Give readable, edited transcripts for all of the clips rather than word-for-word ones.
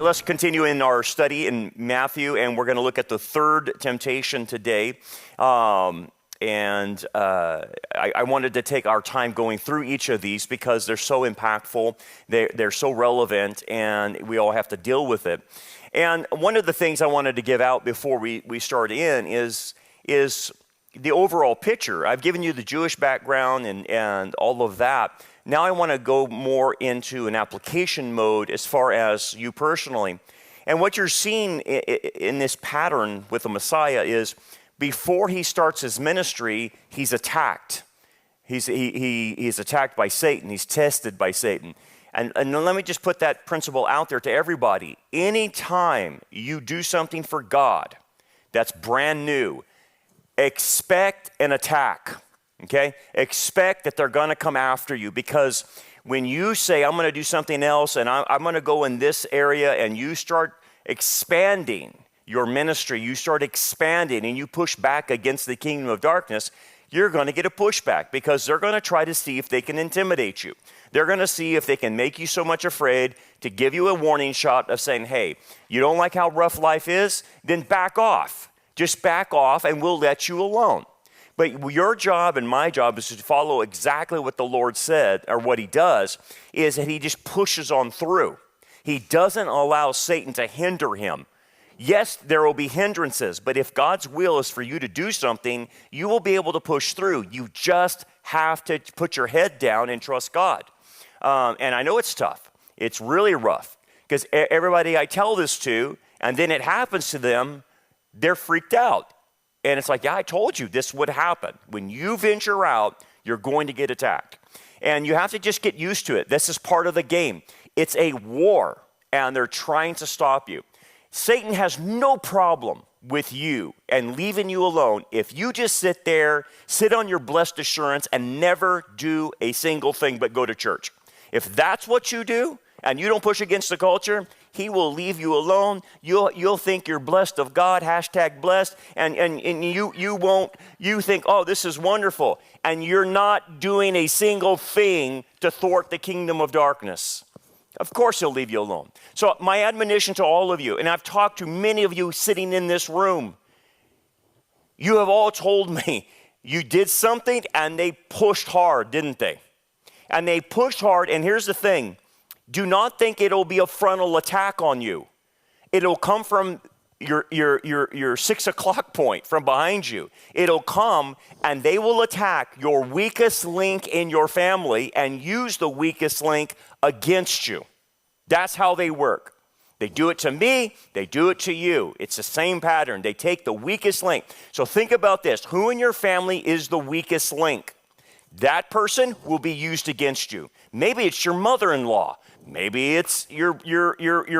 let's continue in our study in Matthew, and we're going to look at the third temptation today. I wanted to take our time going through each of these because they're so impactful, they're so relevant, and we all have to deal with it. And one of the things I wanted to give out before we start in is the overall picture. I've given you the Jewish background and all of that. Now I want to go more into an application mode as far as you personally. And what you're seeing in this pattern with the Messiah is before he starts his ministry, he's attacked. He's attacked by Satan. He's tested by Satan. And let me just put that principle out there to everybody. Anytime you do something for God that's brand new, expect an attack. Okay? Expect that they're going to come after you, because when you say, I'm going to do something else and I'm going to go in this area, and you start expanding your ministry, you start expanding and you push back against the kingdom of darkness, you're going to get a pushback, because they're going to try to see if they can intimidate you. They're going to see if they can make you so much afraid to give you a warning shot of saying, hey, you don't like how rough life is? Then back off. Just back off and we'll let you alone. But your job and my job is to follow exactly what the Lord said, or what he does, is that he just pushes on through. He doesn't allow Satan to hinder him. Yes, there will be hindrances, but if God's will is for you to do something, you will be able to push through. You just have to put your head down and trust God. And I know it's tough. It's really rough, because everybody I tell this to, and then it happens to them, they're freaked out. And it's like, yeah, I told you this would happen. When you venture out, you're going to get attacked. And you have to just get used to it. This is part of the game. It's a war, and they're trying to stop you. Satan has no problem with you and leaving you alone if you just sit there, sit on your blessed assurance, and never do a single thing but go to church. If that's what you do, and you don't push against the culture, he will leave you alone. You'll think you're blessed of God, #blessed, and you think, oh, this is wonderful. And you're not doing a single thing to thwart the kingdom of darkness. Of course he'll leave you alone. So my admonition to all of you, and I've talked to many of you sitting in this room, you have all told me you did something and they pushed hard, didn't they? And they pushed hard, and here's the thing. Do not think it'll be a frontal attack on you. It'll come from your 6 o'clock point from behind you. It'll come, and they will attack your weakest link in your family and use the weakest link against you. That's how they work. They do it to me, they do it to you. It's the same pattern. They take the weakest link. So think about this. Who in your family is the weakest link? That person will be used against you. Maybe it's your mother-in-law. Maybe it's your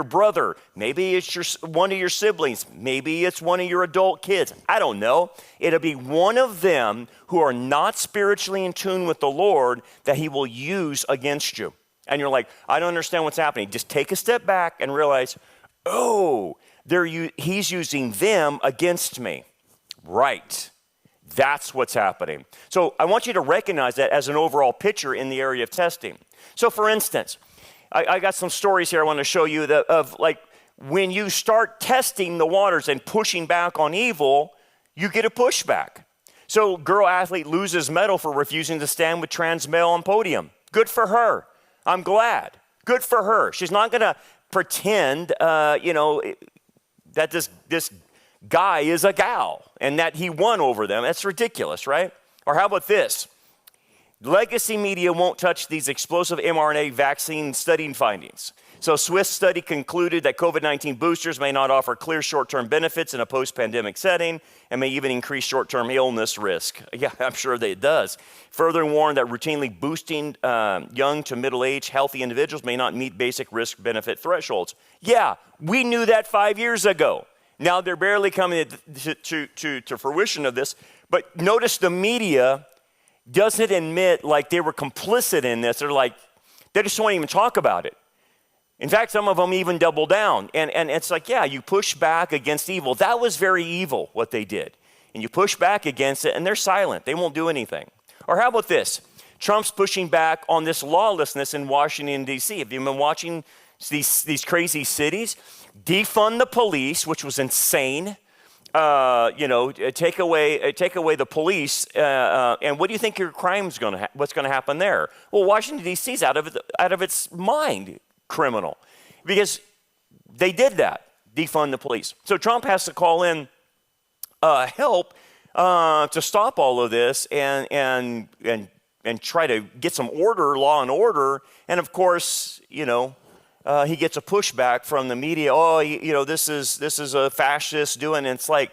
brother. Maybe it's one of your siblings. Maybe it's one of your adult kids. I don't know. It'll be one of them who are not spiritually in tune with the Lord that he will use against you. And you're like, I don't understand what's happening. Just take a step back and realize, oh, he's using them against me. Right. That's what's happening. So I want you to recognize that as an overall picture in the area of testing. So for instance, I got some stories here I want to show you of like when you start testing the waters and pushing back on evil, you get a pushback. So girl athlete loses medal for refusing to stand with trans male on podium. Good for her. I'm glad. Good for her. She's not going to pretend, that this guy is a gal and that he won over them. That's ridiculous, right? Or how about this? Legacy media won't touch these explosive mRNA vaccine studying findings. So a Swiss study concluded that COVID-19 boosters may not offer clear short-term benefits in a post-pandemic setting and may even increase short-term illness risk. Yeah, I'm sure that it does. Further warned that routinely boosting young to middle-aged healthy individuals may not meet basic risk-benefit thresholds. Yeah, we knew that 5 years ago. Now they're barely coming to fruition of this, but notice the media doesn't admit like they were complicit in this. They just won't even talk about it. In fact, some of them even double down. And it's like, yeah, you push back against evil. That was very evil, what they did. And you push back against it, and they're silent. They won't do anything. Or how about this? Trump's pushing back on this lawlessness in Washington, D.C. Have you been watching these crazy cities, defund the police, which was insane. Take away the police, and what do you think your crime's what's going to happen there? Well, Washington D.C. is out of its mind criminal, because they did that, defund the police. So Trump has to call in help to stop all of this and try to get some law and order. And of course, he gets a pushback from the media. Oh, this is a fascist doing. And it's like,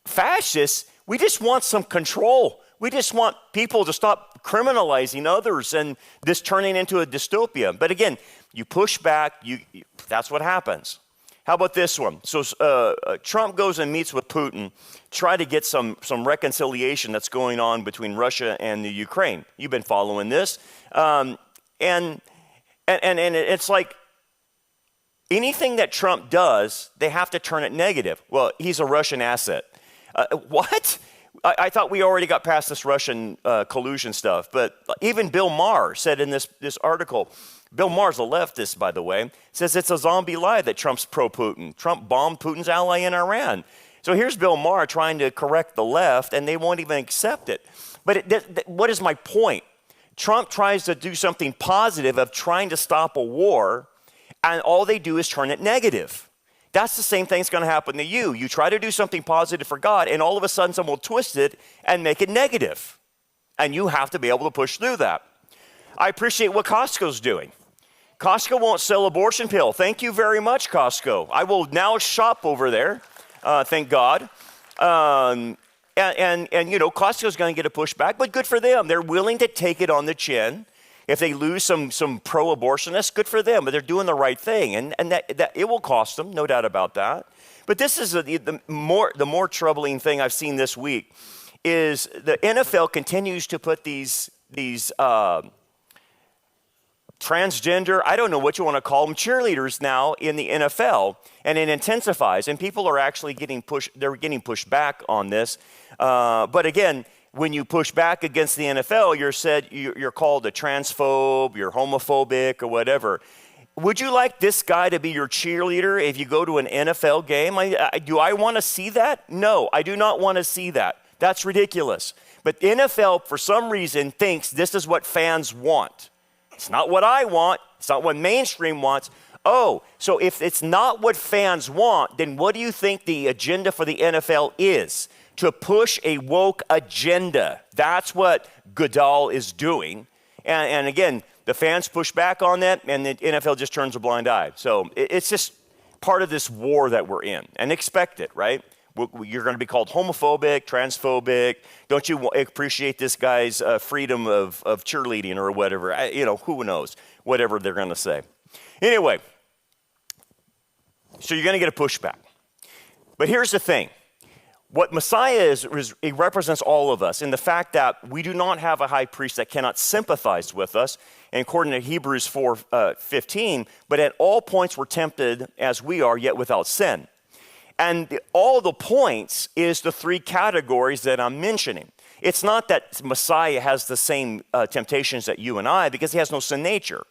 fascists, we just want some control. We just want people to stop criminalizing others and this turning into a dystopia. But again, you push back, that's what happens. How about this one? So Trump goes and meets with Putin, try to get some reconciliation that's going on between Russia and the Ukraine. You've been following this. And it's like anything that Trump does, they have to turn it negative. Well, he's a Russian asset. What? I thought we already got past this Russian collusion stuff. But even Bill Maher said in this article, Bill Maher's a leftist, by the way, says it's a zombie lie that Trump's pro-Putin. Trump bombed Putin's ally in Iran. So here's Bill Maher trying to correct the left, and they won't even accept it. But what is my point? Trump tries to do something positive of trying to stop a war, and all they do is turn it negative. That's the same thing that's going to happen to you. You try to do something positive for God, and all of a sudden someone will twist it and make it negative. And you have to be able to push through that. I appreciate what Costco's doing. Costco won't sell abortion pill. Thank you very much, Costco. I will now shop over there, thank God. Costco's going to get a pushback, but good for them. They're willing to take it on the chin. If they lose some pro-abortionists, good for them, but they're doing the right thing, and that it will cost them, no doubt about that. But this is the more troubling thing I've seen this week is the NFL continues to put these transgender, I don't know what you want to call them, cheerleaders now in the NFL, and it intensifies, and people are actually getting pushed back on this. But again, when you push back against the NFL, you're called a transphobe, you're homophobic, or whatever. Would you like this guy to be your cheerleader if you go to an NFL game? Do I want to see that? No, I do not want to see that. That's ridiculous. But the NFL, for some reason, thinks this is what fans want. It's not what I want. It's not what mainstream wants. Oh, so if it's not what fans want, then what do you think the agenda for the NFL is? To push a woke agenda. That's what Goodell is doing. And again, the fans push back on that, and the NFL just turns a blind eye. So it's just part of this war that we're in. And expect it, right? You're going to be called homophobic, transphobic. Don't you appreciate this guy's freedom of cheerleading or whatever? Who knows? Whatever they're going to say. Anyway, so you're going to get a pushback. But here's the thing. What Messiah is, he represents all of us in the fact that we do not have a high priest that cannot sympathize with us, and according to Hebrews 4:15, but at all points were tempted as we are, yet without sin. And all the points is the three categories that I'm mentioning. It's not that Messiah has the same temptations that you and I, because he has no sin nature.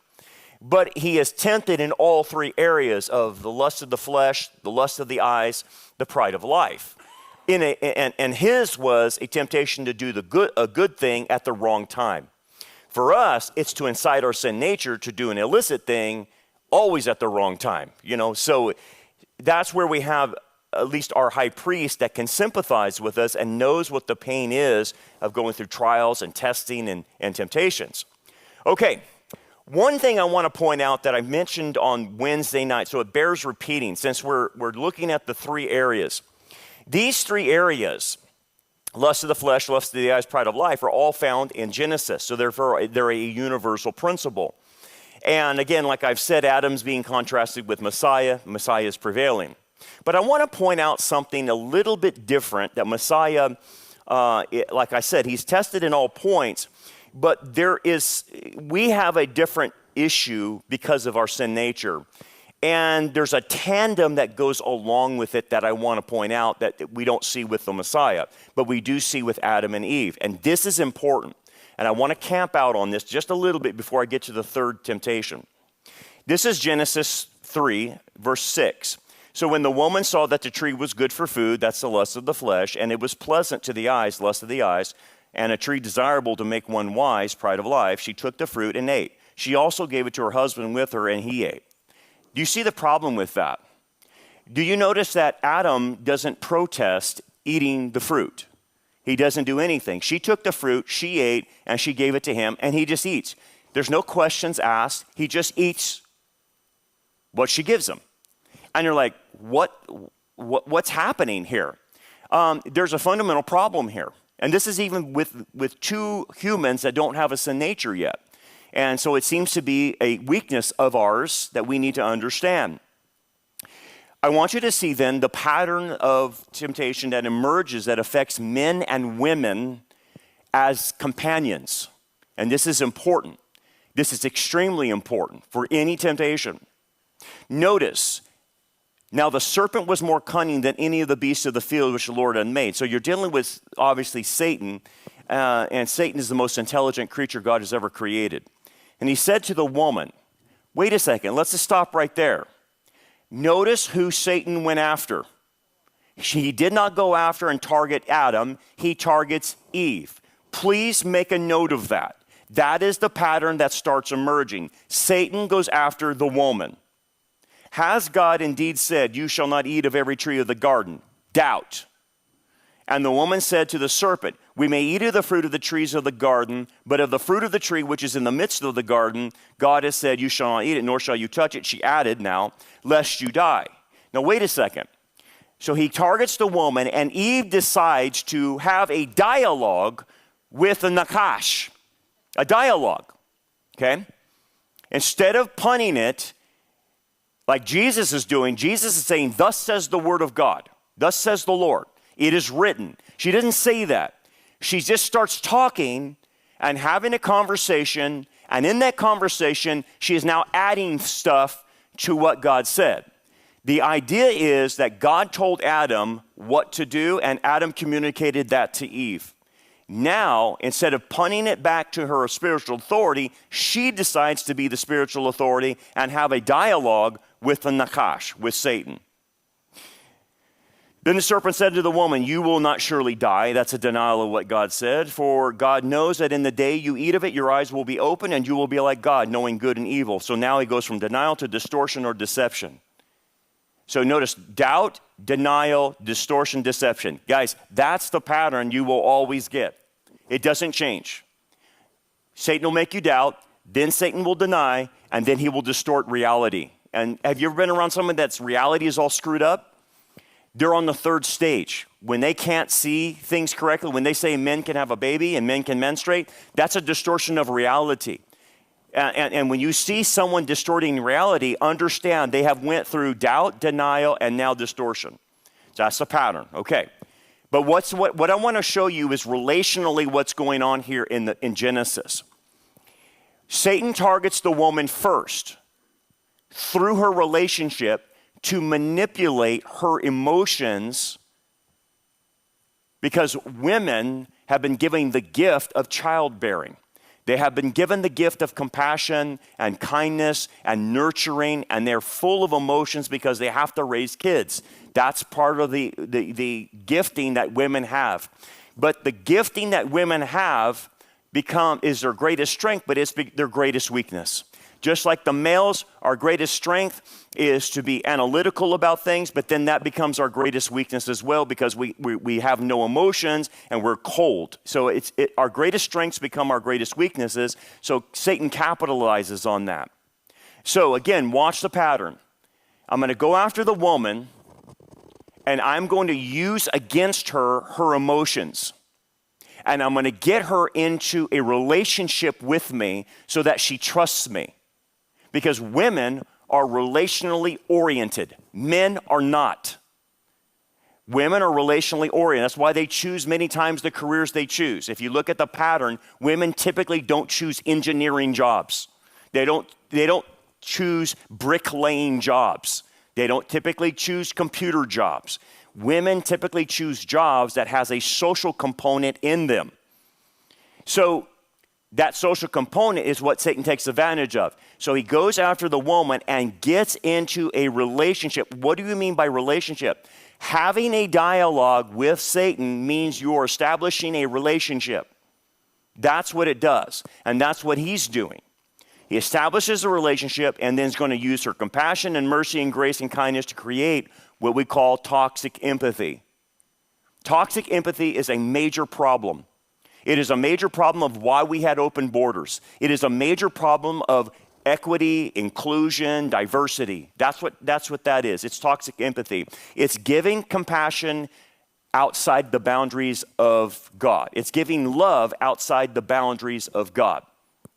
But he is tempted in all three areas of the lust of the flesh, the lust of the eyes, the pride of life. And his was a temptation to do a good thing at the wrong time. For us, it's to incite our sin nature to do an illicit thing always at the wrong time. So that's where we have at least our high priest that can sympathize with us and knows what the pain is of going through trials and testing and temptations. Okay, one thing I want to point out that I mentioned on Wednesday night, so it bears repeating since we're looking at the three areas. These three areas, lust of the flesh, lust of the eyes, pride of life, are all found in Genesis. So therefore, they're a universal principle. And again, like I've said, Adam's being contrasted with Messiah. Messiah is prevailing. But I want to point out something a little bit different, that Messiah, like I said, he's tested in all points, but we have a different issue because of our sin nature. And there's a tandem that goes along with it that I want to point out that we don't see with the Messiah, but we do see with Adam and Eve. And this is important. And I want to camp out on this just a little bit before I get to the third temptation. This is Genesis 3, verse 6. So when the woman saw that the tree was good for food, that's the lust of the flesh, and it was pleasant to the eyes, lust of the eyes, and a tree desirable to make one wise, pride of life, she took the fruit and ate. She also gave it to her husband with her, and he ate. Do you see the problem with that? Do you notice that Adam doesn't protest eating the fruit? He doesn't do anything. She took the fruit, she ate, and she gave it to him, and he just eats. There's no questions asked. He just eats what she gives him. And you're like, what's happening here? There's a fundamental problem here. And this is even with two humans that don't have a sin nature yet. And so it seems to be a weakness of ours that we need to understand. I want you to see then the pattern of temptation that emerges that affects men and women as companions. And this is important. This is extremely important for any temptation. Notice, now the serpent was more cunning than any of the beasts of the field which the Lord had made. So you're dealing with, obviously, Satan, and Satan is the most intelligent creature God has ever created. And he said to the woman, wait a second, let's just stop right there. Notice who Satan went after. He did not go after and target Adam, he targets Eve. Please make a note of that. That is the pattern that starts emerging. Satan goes after the woman. Has God indeed said, you shall not eat of every tree of the garden? Doubt. And the woman said to the serpent, we may eat of the fruit of the trees of the garden, but of the fruit of the tree which is in the midst of the garden, God has said, you shall not eat it, nor shall you touch it. She added now, lest you die. Now wait a second. So he targets the woman, and Eve decides to have a dialogue with the Nakash. A dialogue, okay? Instead of punning it, like Jesus is doing, Jesus is saying, thus says the word of God. Thus says the Lord. It is written. She doesn't say that. She just starts talking and having a conversation, and in that conversation, she is now adding stuff to what God said. The idea is that God told Adam what to do, and Adam communicated that to Eve. Now, instead of punting it back to her spiritual authority, she decides to be the spiritual authority and have a dialogue with the Nakash, with Satan. Then the serpent said to the woman, you will not surely die. That's a denial of what God said. For God knows that in the day you eat of it, your eyes will be open and you will be like God, knowing good and evil. So now he goes from denial to distortion or deception. So notice doubt, denial, distortion, deception. Guys, that's the pattern you will always get. It doesn't change. Satan will make you doubt, then Satan will deny, and then he will distort reality. And have you ever been around someone that's reality is all screwed up? They're on the third stage. When they can't see things correctly, when they say men can have a baby and men can menstruate, that's a distortion of reality. And when you see someone distorting reality, understand they have went through doubt, denial, and now distortion. That's a pattern, okay. But what I want to show you is relationally what's going on here in Genesis. Satan targets the woman first through her relationship to manipulate her emotions, because women have been given the gift of childbearing. They have been given the gift of compassion and kindness and nurturing, and they're full of emotions because they have to raise kids. That's part of the gifting that women have. But the gifting that women have is their greatest strength, but it's their greatest weakness. Just like the males, our greatest strength is to be analytical about things, but then that becomes our greatest weakness as well, because we have no emotions and we're cold. So our greatest strengths become our greatest weaknesses, so Satan capitalizes on that. So again, watch the pattern. I'm going to go after the woman, and I'm going to use against her emotions. And I'm going to get her into a relationship with me so that she trusts me. Because women are relationally oriented. Men are not. Women are relationally oriented. That's why they choose many times the careers they choose. If you look at the pattern, women typically don't choose engineering jobs. They don't choose bricklaying jobs. They don't typically choose computer jobs. Women typically choose jobs that has a social component in them. So That social component is what Satan takes advantage of. So he goes after the woman and gets into a relationship. What do you mean by relationship? Having a dialogue with Satan means you're establishing a relationship. That's what it does. And that's what he's doing. He establishes a relationship and then is going to use her compassion and mercy and grace and kindness to create what we call toxic empathy. Toxic empathy is a major problem. It is a major problem of why we had open borders. It is a major problem of equity, inclusion, diversity. That's what that is. It's toxic empathy. It's giving compassion outside the boundaries of God. It's giving love outside the boundaries of God.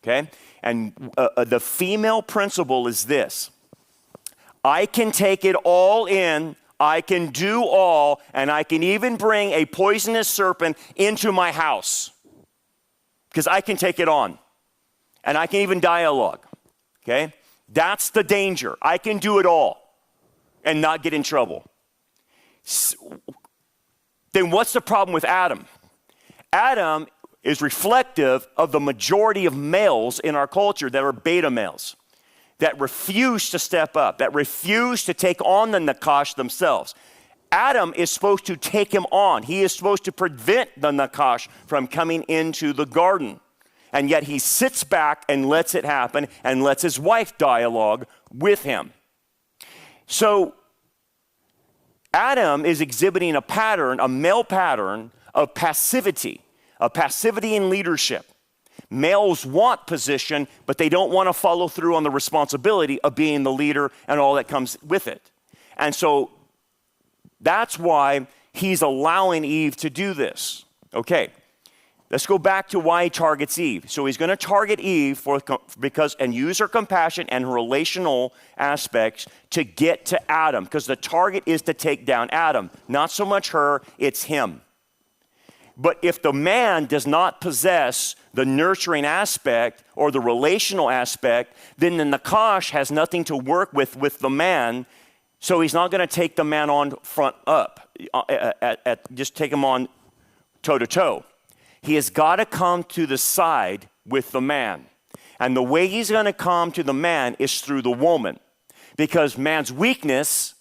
Okay? And the female principle is this: I can take it all in, I can do all, and I can even bring a poisonous serpent into my house because I can take it on. And I can even dialogue. Okay? That's the danger. I can do it all and not get in trouble. Then what's the problem with Adam? Adam is reflective of the majority of males in our culture that are beta males, that refuse to step up, that refuse to take on the nakash themselves. Adam is supposed to take him on. He is supposed to prevent the nakash from coming into the garden. And yet he sits back and lets it happen and lets his wife dialogue with him. So Adam is exhibiting a pattern, a male pattern of passivity in leadership. Males want position, but they don't want to follow through on the responsibility of being the leader and all that comes with it. And so that's why he's allowing Eve to do this. Okay, let's go back to why he targets Eve. So he's going to target Eve and use her compassion and her relational aspects to get to Adam, because the target is to take down Adam. Not so much her, it's him. But if the man does not possess the nurturing aspect or the relational aspect, then the nakash has nothing to work with the man, so he's not going to take the man on front up, just take him on toe to toe. He has got to come to the side with the man. And the way he's going to come to the man is through the woman, because man's weakness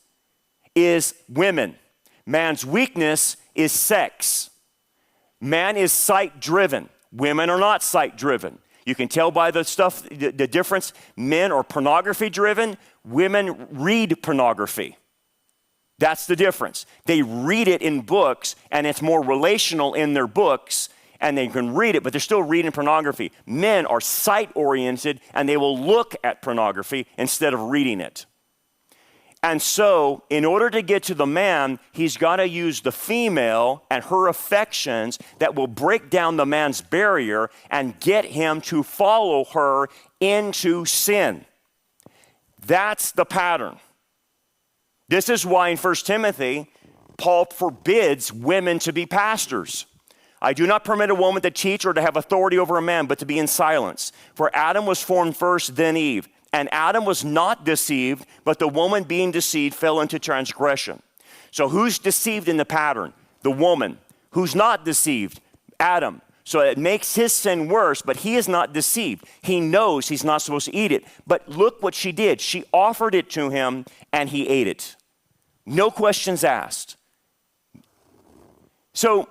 is women. Man's weakness is sex. Man is sight-driven. Women are not sight-driven. You can tell by the stuff, the difference. Men are pornography-driven. Women read pornography. That's the difference. They read it in books, and it's more relational in their books, and they can read it, but they're still reading pornography. Men are sight-oriented, and they will look at pornography instead of reading it. And so, in order to get to the man, he's got to use the female and her affections that will break down the man's barrier and get him to follow her into sin. That's the pattern. This is why in 1 Timothy, Paul forbids women to be pastors. I do not permit a woman to teach or to have authority over a man, but to be in silence. For Adam was formed first, then Eve. And Adam was not deceived, but the woman being deceived fell into transgression. So who's deceived in the pattern? The woman. Who's not deceived? Adam. So it makes his sin worse, but he is not deceived. He knows he's not supposed to eat it. But look what she did. She offered it to him, and he ate it. No questions asked. So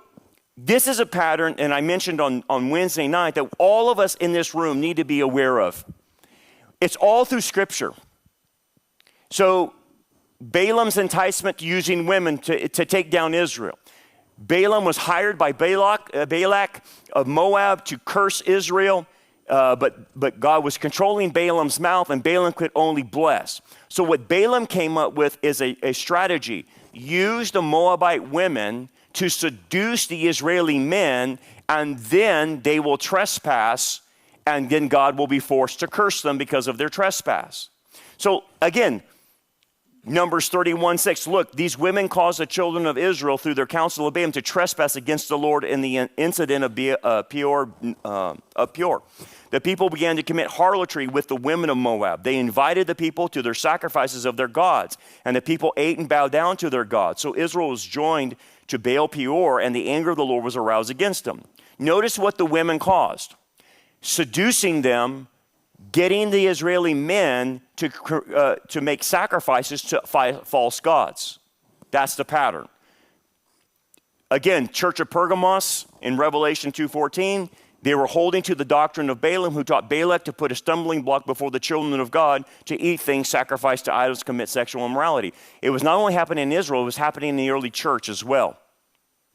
this is a pattern, and I mentioned on Wednesday night, that all of us in this room need to be aware of. It's all through Scripture. So Balaam's enticement to using women to take down Israel. Balaam was hired by Balak of Moab to curse Israel, but God was controlling Balaam's mouth, and Balaam could only bless. So what Balaam came up with is a strategy. Use the Moabite women to seduce the Israeli men, and then they will trespass, and then God will be forced to curse them because of their trespass. So again, Numbers 31:6. Look, these women caused the children of Israel through their counsel of Balaam to trespass against the Lord in the incident of Peor. The people began to commit harlotry with the women of Moab. They invited the people to their sacrifices of their gods, and the people ate and bowed down to their gods. So Israel was joined to Baal Peor, and the anger of the Lord was aroused against them. Notice what the women caused. seducing them, getting the Israeli men to make sacrifices to false gods. That's the pattern. Again, Church of Pergamos in Revelation 2:14, they were holding to the doctrine of Balaam, who taught Balak to put a stumbling block before the children of God to eat things sacrificed to idols, commit sexual immorality. It was not only happening in Israel, it was happening in the early church as well.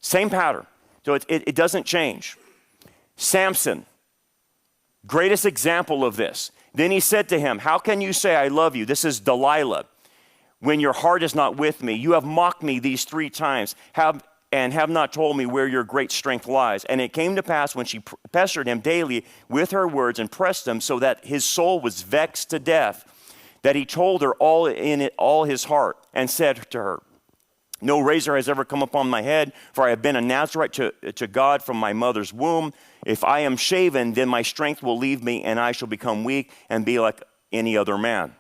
Same pattern. So it doesn't change. Samson, greatest example of this. Then he said to him, how can you say I love you? This is Delilah. When your heart is not with me, you have mocked me these 3 times, and have not told me where your great strength lies. And it came to pass when she pestered him daily with her words and pressed him so that his soul was vexed to death, that he told her all his heart, and said to her, no razor has ever come upon my head, for I have been a Nazarite to God from my mother's womb. If I am shaven, then my strength will leave me, and I shall become weak and be like any other man.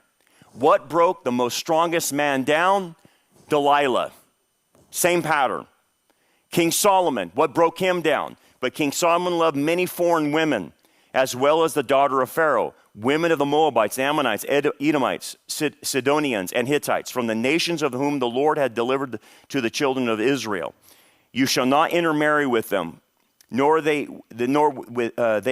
What broke the most strongest man down? Delilah. Same pattern. King Solomon, what broke him down? But King Solomon loved many foreign women, as well as the daughter of Pharaoh, women of the Moabites, Ammonites, Edomites, Sidonians, and Hittites, from the nations of whom the Lord had delivered to the children of Israel. You shall not intermarry with them, nor they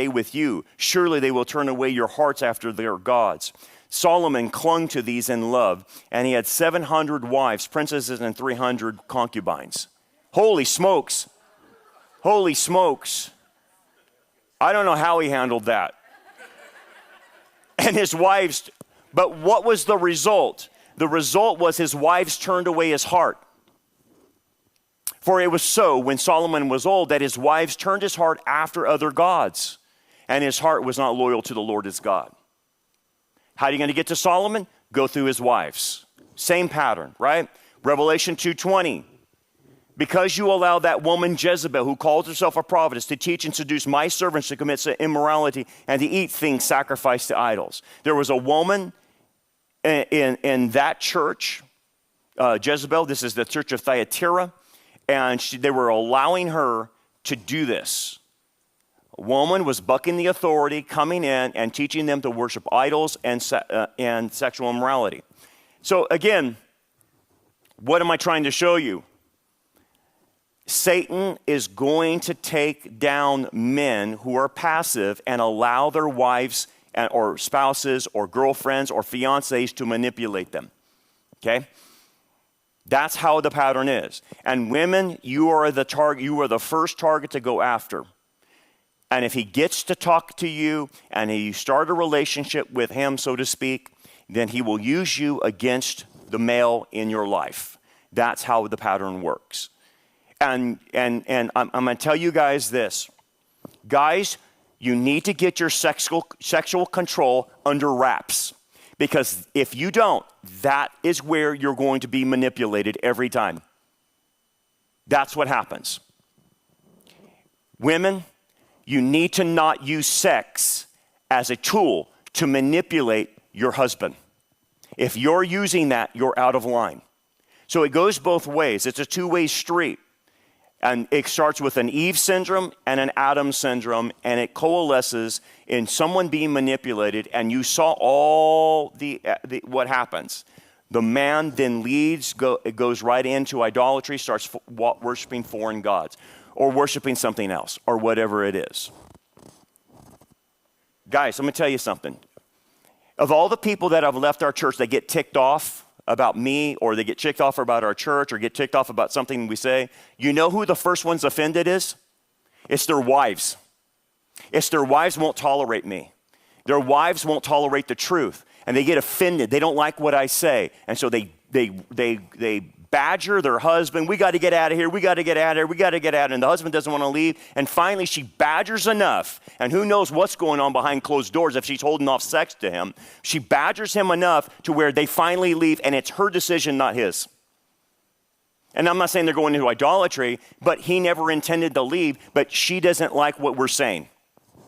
with you. Surely they will turn away your hearts after their gods. Solomon clung to these in love, and he had 700 wives, princesses, and 300 concubines. Holy smokes. Holy smokes. I don't know how he handled that. And his wives, but what was the result? The result was his wives turned away his heart. For it was so when Solomon was old that his wives turned his heart after other gods, and his heart was not loyal to the Lord his God. How are you going to get to Solomon? Go through his wives. Same pattern, right? Revelation 2:20. Because you allow that woman Jezebel, who calls herself a prophetess, to teach and seduce my servants to commit immorality and to eat things sacrificed to idols. There was a woman in that church, Jezebel, this is the church of Thyatira, and they were allowing her to do this. A woman was bucking the authority, coming in and teaching them to worship idols and sexual immorality. So again, what am I trying to show you? Satan is going to take down men who are passive and allow their wives or spouses or girlfriends or fiancés to manipulate them. Okay? That's how the pattern is. And women, you are the target, you are the first target to go after. And if he gets to talk to you and you start a relationship with him, so to speak, then he will use you against the male in your life. That's how the pattern works. And I'm going to tell you guys this. Guys, you need to get your sexual control under wraps. Because if you don't, that is where you're going to be manipulated every time. That's what happens. Women, you need to not use sex as a tool to manipulate your husband. If you're using that, you're out of line. So it goes both ways. It's a two-way street. And it starts with an Eve syndrome and an Adam syndrome, and it coalesces in someone being manipulated, and you saw all what happens. The man then it goes right into idolatry, starts worshiping foreign gods, or worshiping something else, or whatever it is. Guys, I'm going to tell you something. Of all the people that have left our church that get ticked off about me, or they get ticked off about our church, or get ticked off about something we say, you know who the first ones offended is? It's their wives. It's their wives won't tolerate me. Their wives won't tolerate the truth, and they get offended. They don't like what I say, and so they badger their husband. We got to get out of here. We got to get out of here. We got to get out. And the husband doesn't want to leave. And finally, she badgers enough. And who knows what's going on behind closed doors if she's holding off sex to him. She badgers him enough to where they finally leave, and it's her decision, not his. And I'm not saying they're going into idolatry, but he never intended to leave, but she doesn't like what we're saying.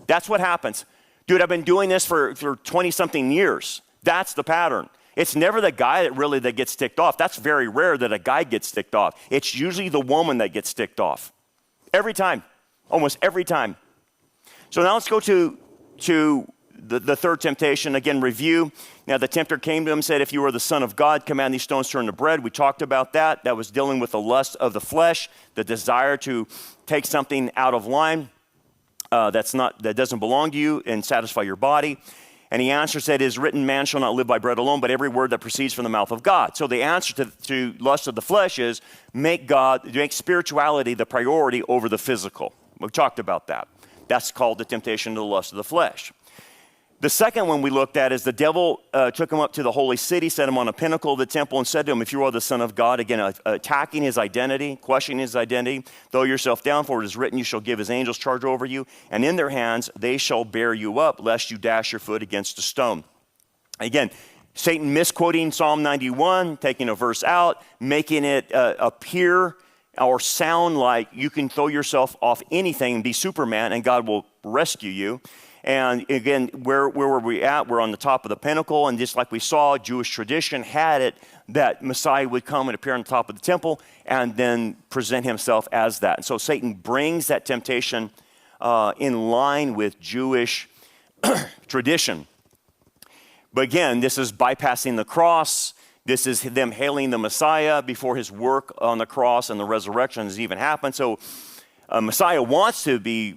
That's what happens. Dude, I've been doing this for 20-something years. That's the pattern. It's never the guy that gets ticked off. That's very rare that a guy gets ticked off. It's usually the woman that gets ticked off. Every time. Almost every time. So now let's go to to the third temptation, again, review. Now, the tempter came to him and said, if you are the Son of God, command these stones to turn to bread. We talked about that. That was dealing with the lust of the flesh, the desire to take something out of line that doesn't belong to you and satisfy your body. And he answered, said, it is written, man shall not live by bread alone, but every word that proceeds from the mouth of God. So the answer to lust of the flesh is make spirituality the priority over the physical. We've talked about that. That's called the temptation to the lust of the flesh. The second one we looked at is the devil took him up to the holy city, set him on a pinnacle of the temple, and said to him, if you are the Son of God, again, attacking his identity, questioning his identity, throw yourself down, for it is written, you shall give his angels charge over you, and in their hands they shall bear you up, lest you dash your foot against a stone. Again, Satan misquoting Psalm 91, taking a verse out, making it appear or sound like you can throw yourself off anything and be Superman and God will rescue you. And again, where were we at? We're on the top of the pinnacle, and just like we saw, Jewish tradition had it that Messiah would come and appear on the top of the temple and then present himself as that. And so Satan brings that temptation in line with Jewish tradition. But again, this is bypassing the cross. This is them hailing the Messiah before his work on the cross and the resurrection has even happened. So Messiah wants to be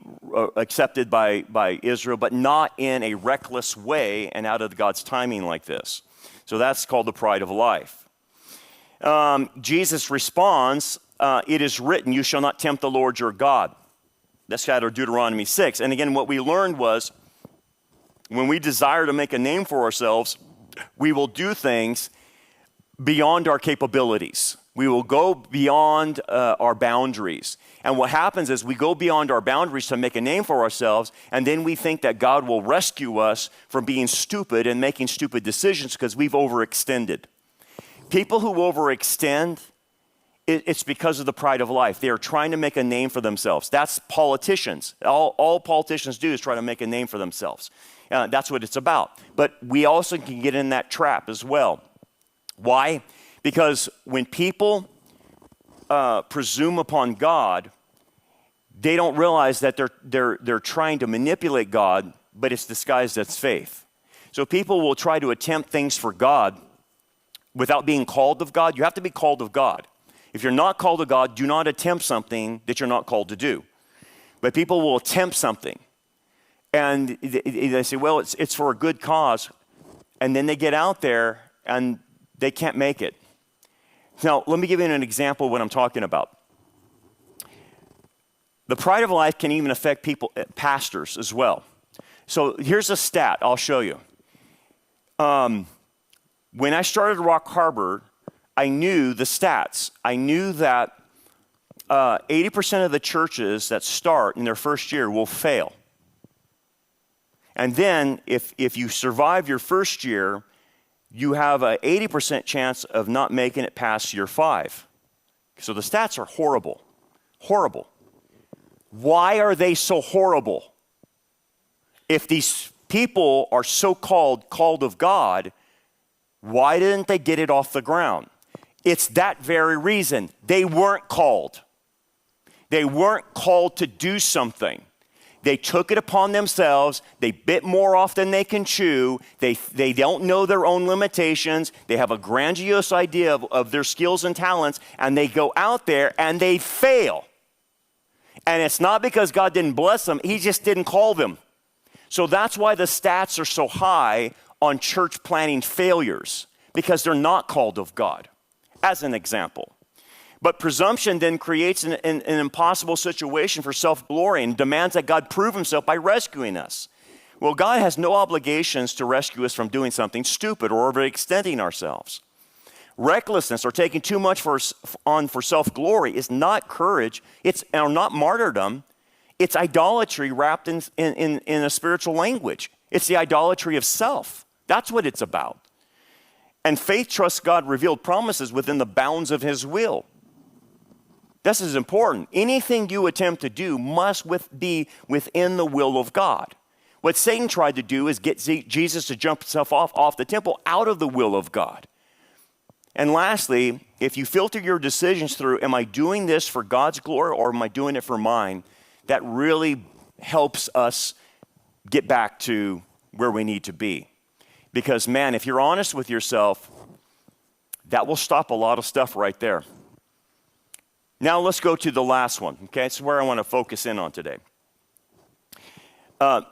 accepted by Israel, but not in a reckless way and out of God's timing like this. So that's called the pride of life. Jesus responds, it is written, you shall not tempt the Lord your God. That's out of Deuteronomy 6. And again, what we learned was when we desire to make a name for ourselves, we will do things beyond our capabilities. We will go beyond our boundaries. And what happens is we go beyond our boundaries to make a name for ourselves, and then we think that God will rescue us from being stupid and making stupid decisions because we've overextended. People who overextend, it's because of the pride of life. They are trying to make a name for themselves. That's politicians. All politicians do is try to make a name for themselves. That's what it's about. But we also can get in that trap as well. Why? Because when people presume upon God, they don't realize that they're trying to manipulate God, but it's disguised as faith. So people will try to attempt things for God without being called of God. You have to be called of God. If you're not called of God, do not attempt something that you're not called to do. But people will attempt something, and they say, well, it's for a good cause, and then they get out there and they can't make it. Now, let me give you an example of what I'm talking about. The pride of life can even affect people, pastors as well. So here's a stat I'll show you. When I started Rock Harbor, I knew the stats. I knew that 80% of the churches that start in their first year will fail. And then if you survive your first year, you have an 80% chance of not making it past year 5. So the stats are horrible, horrible. Why are they so horrible? If these people are so-called called of God, why didn't they get it off the ground? It's that very reason. They weren't called. They weren't called to do something. They took it upon themselves. They bit more off than they can chew. They don't know their own limitations. They have a grandiose idea of their skills and talents, and they go out there and they fail. And it's not because God didn't bless them. He just didn't call them. So that's why the stats are so high on church planting failures, because they're not called of God, as an example. But presumption then creates an impossible situation for self-glory and demands that God prove himself by rescuing us. Well, God has no obligations to rescue us from doing something stupid or overextending ourselves. Recklessness or taking too much for self-glory is not courage, or not martyrdom. It's idolatry wrapped in a spiritual language. It's the idolatry of self. That's what it's about. And faith trusts God revealed promises within the bounds of his will. This is important. Anything you attempt to do must be within the will of God. What Satan tried to do is get Jesus to jump himself off the temple out of the will of God. And lastly, if you filter your decisions through, am I doing this for God's glory or am I doing it for mine? That really helps us get back to where we need to be. Because, man, if you're honest with yourself, that will stop a lot of stuff right there. Now let's go to the last one, okay? It's where I want to focus in on today.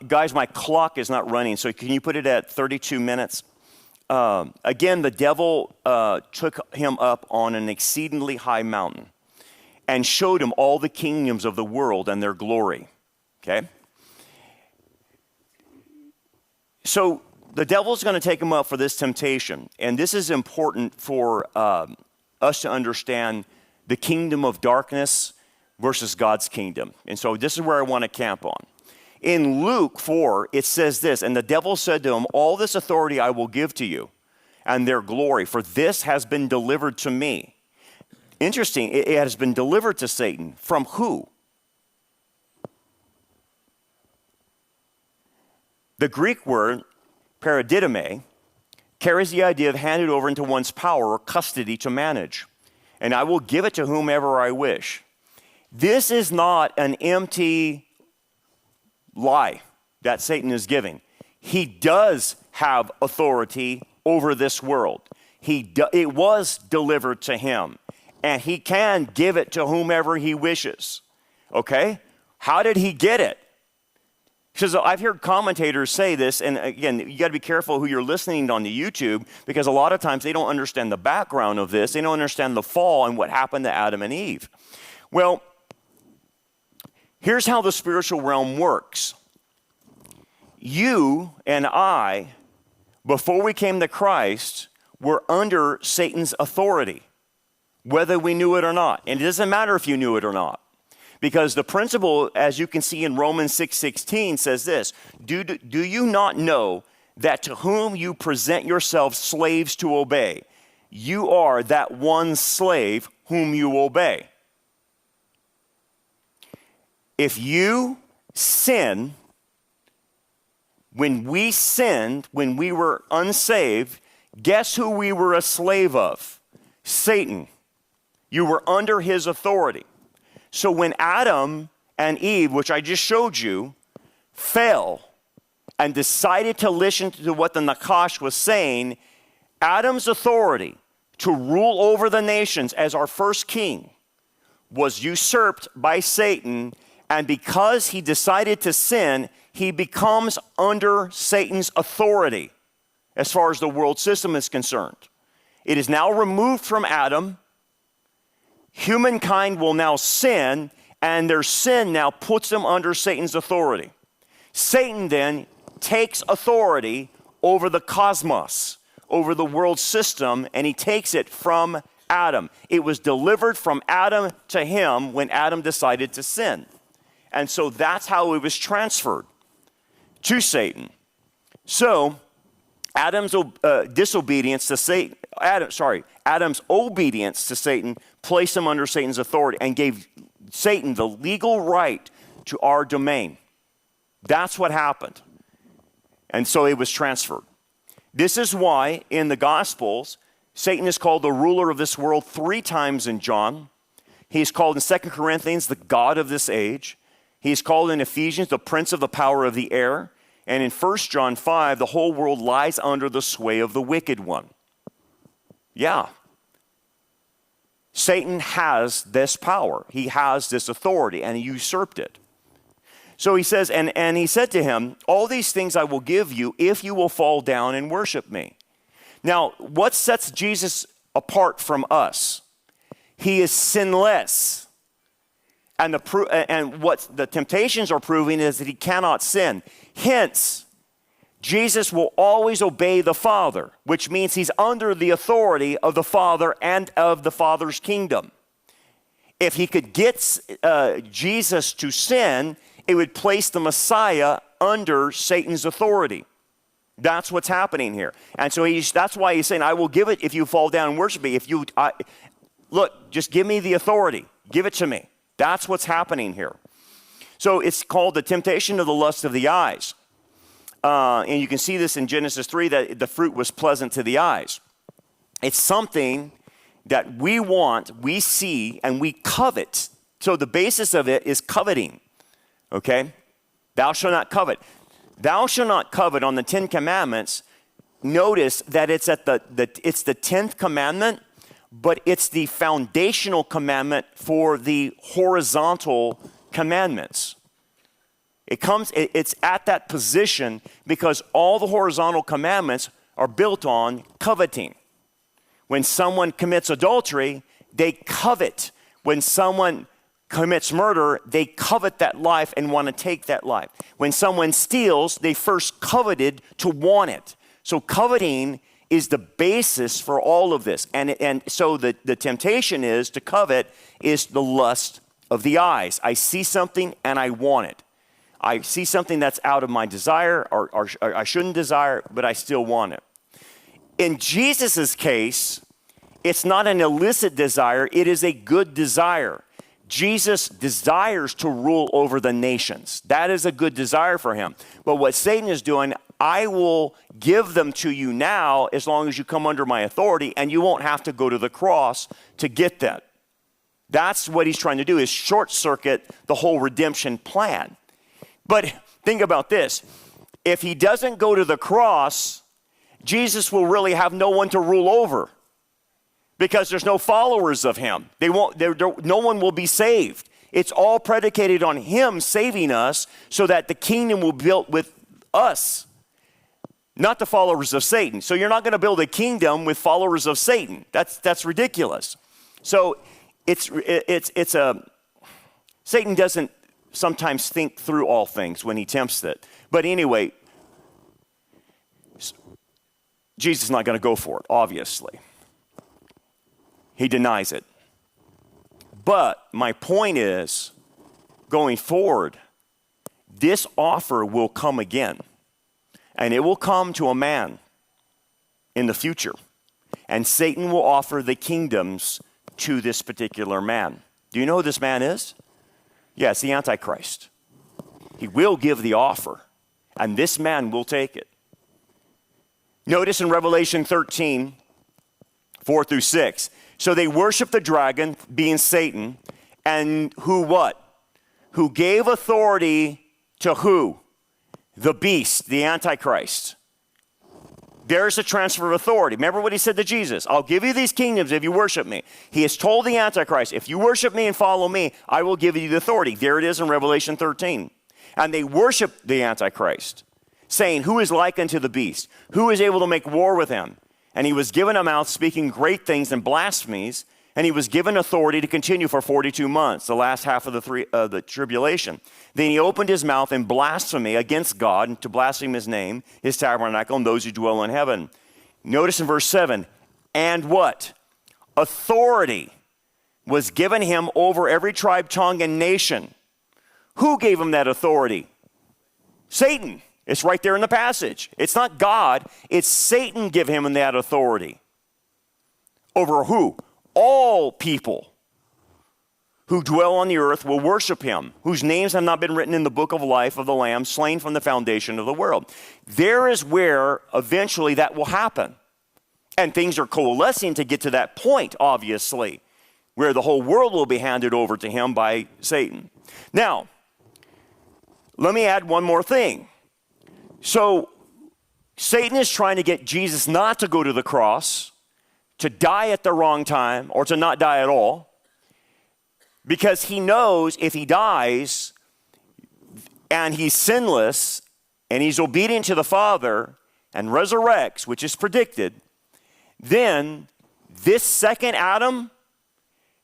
Guys, my clock is not running, so can you put it at 32 minutes? Again, the devil took him up on an exceedingly high mountain and showed him all the kingdoms of the world and their glory, okay? So the devil's going to take him up for this temptation, and this is important for us to understand the kingdom of darkness versus God's kingdom. And so this is where I want to camp on. In Luke 4, it says this, and the devil said to him, all this authority I will give to you and their glory, for this has been delivered to me. Interesting, it has been delivered to Satan. From who? The Greek word, paradidomi, carries the idea of handed over into one's power or custody to manage. And I will give it to whomever I wish. This is not an empty lie that Satan is giving. He does have authority over this world. It was delivered to him, and he can give it to whomever he wishes. Okay? How did he get it? Because I've heard commentators say this, and again, you got to be careful who you're listening on the YouTube, because a lot of times they don't understand the background of this. They don't understand the fall and what happened to Adam and Eve. Well, here's how the spiritual realm works. You and I, before we came to Christ, were under Satan's authority, whether we knew it or not. And it doesn't matter if you knew it or not. Because the principle, as you can see in Romans 6:16, says this, do you not know that to whom you present yourselves slaves to obey, you are that one slave whom you obey? If you sin, when we sinned, when we were unsaved, guess who we were a slave of? Satan. You were under his authority. So when Adam and Eve, which I just showed you, fell and decided to listen to what the Nakash was saying, Adam's authority to rule over the nations as our first king was usurped by Satan, and because he decided to sin, he becomes under Satan's authority as far as the world system is concerned. It is now removed from Adam. Humankind will now sin, and their sin now puts them under Satan's authority. Satan then takes authority over the cosmos, over the world system, and he takes it from Adam. It was delivered from Adam to him when Adam decided to sin. And so that's how it was transferred to Satan. So Adam's disobedience to Satan, Adam's obedience to Satan placed him under Satan's authority and gave Satan the legal right to our domain. That's what happened. And so it was transferred. This is why in the Gospels, Satan is called the ruler of this world 3 times in John. He's called in 2 Corinthians the god of this age. He's called in Ephesians the prince of the power of the air. And in 1 John 5, the whole world lies under the sway of the wicked one. Yeah. Satan has this power. He has this authority, and he usurped it. So he says, and he said to him, all these things I will give you if you will fall down and worship me. Now, what sets Jesus apart from us? He is sinless. And what the temptations are proving is that he cannot sin. Hence, Jesus will always obey the Father, which means he's under the authority of the Father and of the Father's kingdom. If he could get Jesus to sin, it would place the Messiah under Satan's authority. That's what's happening here. And so that's why he's saying, I will give it if you fall down and worship me. Look, just give me the authority. Give it to me. That's what's happening here. So it's called the temptation of the lust of the eyes. And you can see this in Genesis 3, that the fruit was pleasant to the eyes. It's something that we want, we see, and we covet. So the basis of it is coveting. Okay? Thou shalt not covet. thou shalt not covet on the 10 commandments. Notice that it's at it's the 10th commandment, but it's the foundational commandment for the horizontal commandments. It's at that position because all the horizontal commandments are built on coveting. When someone commits adultery, they covet. When someone commits murder, they covet that life and want to take that life. When someone steals, they first coveted to want it. So coveting is the basis for all of this. And so the temptation is to covet is the lust of the eyes. I see something and I want it. I see something that's out of my desire or I shouldn't desire, but I still want it. In Jesus' case, it's not an illicit desire, it is a good desire. Jesus desires to rule over the nations. That is a good desire for him. But what Satan is doing, I will give them to you now as long as you come under my authority, and you won't have to go to the cross to get that. That's what he's trying to do, is short circuit the whole redemption plan. But think about this. If he doesn't go to the cross, Jesus will really have no one to rule over because there's no followers of him. No one will be saved. It's all predicated on him saving us so that the kingdom will be built with us, not the followers of Satan. So you're not going to build a kingdom with followers of Satan. That's ridiculous. So Satan doesn't sometimes think through all things when he tempts it. But anyway, Jesus is not going to go for it, obviously. He denies it. But my point is, going forward, this offer will come again. And it will come to a man in the future. And Satan will offer the kingdoms to this particular man. Do you know who this man is? Yes, the Antichrist. He will give the offer, and this man will take it. Notice in Revelation 13, 4 through 6. So they worship the dragon, being Satan, and who what? Who gave authority to who? The beast, the Antichrist. There's a transfer of authority. Remember what he said to Jesus? I'll give you these kingdoms if you worship me. He has told the Antichrist, if you worship me and follow me, I will give you the authority. There it is in Revelation 13. And they worship the Antichrist, saying, who is like unto the beast? Who is able to make war with him? And he was given a mouth speaking great things and blasphemies, and he was given authority to continue for 42 months, the last half of the tribulation. Then he opened his mouth in blasphemy against God, and to blaspheme his name, his tabernacle, and those who dwell in heaven. Notice in verse 7, and what? Authority was given him over every tribe, tongue, and nation. Who gave him that authority? Satan. It's right there in the passage. It's not God, it's Satan give him that authority. Over who? All people who dwell on the earth will worship him, whose names have not been written in the book of life of the Lamb, slain from the foundation of the world. There is where eventually that will happen. And things are coalescing to get to that point, obviously, where the whole world will be handed over to him by Satan. Now, let me add one more thing. So, Satan is trying to get Jesus not to go to the cross, to die at the wrong time, or to not die at all, because he knows if he dies and he's sinless and he's obedient to the Father and resurrects, which is predicted, then this second Adam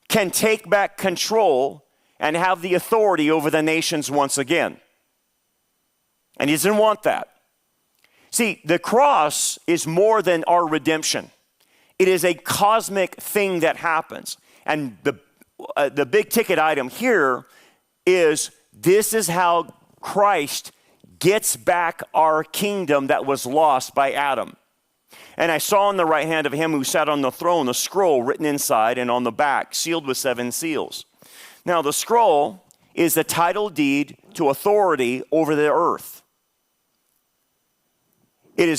can take back control and have the authority over the nations once again. And he doesn't want that. See, the cross is more than our redemption. It is a cosmic thing that happens. And the big ticket item here is this is how Christ gets back our kingdom that was lost by Adam. And I saw on the right hand of him who sat on the throne a scroll written inside and on the back, sealed with 7 seals. Now the scroll is the title deed to authority over the earth. It